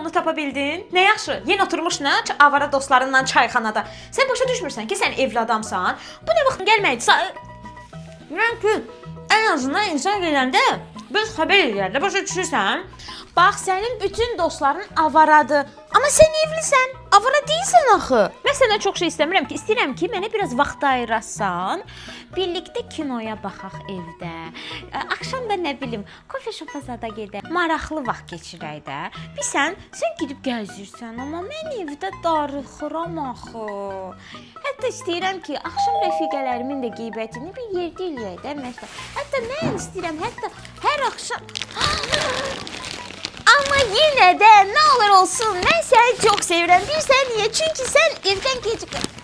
yolunu tapa bildin? Nə yaxşı, yenə oturmuşsan avara dostlarınla çayxanada. Sən başa düşmürsən ki, sən evli adamsan. Bu nə vaxt gəlməyəcək? Yəni ki, ən azından insan gələndə biz xəbər edərlər, başa düşürsən? Bax, sənin bütün dostların avaradır. Amma sən evlisən, avara deyilsən axı. Mən sənə çox şey istəmirəm ki, istəyirəm ki, mənə biraz vaxt ayırasan. Birlikdə kinoya baxaq evdə. Axşam da nə bilim, kofe şopa zada gedək. Maraqlı vaxt keçirək də. Sən gedib gəzirsən, amma mən evdə darıxıram axı. Hətta istəyirəm ki, axşam rəfiqələrimin də qeybətini bir yerdə eləyək də məsələn. Hətta mən istəyirəm, hətta hər axşam Amma yenə də nə olur olsun, mən səni çox sevirəm. Bilirsən niyə? Çünki sən evdən gecikirsən.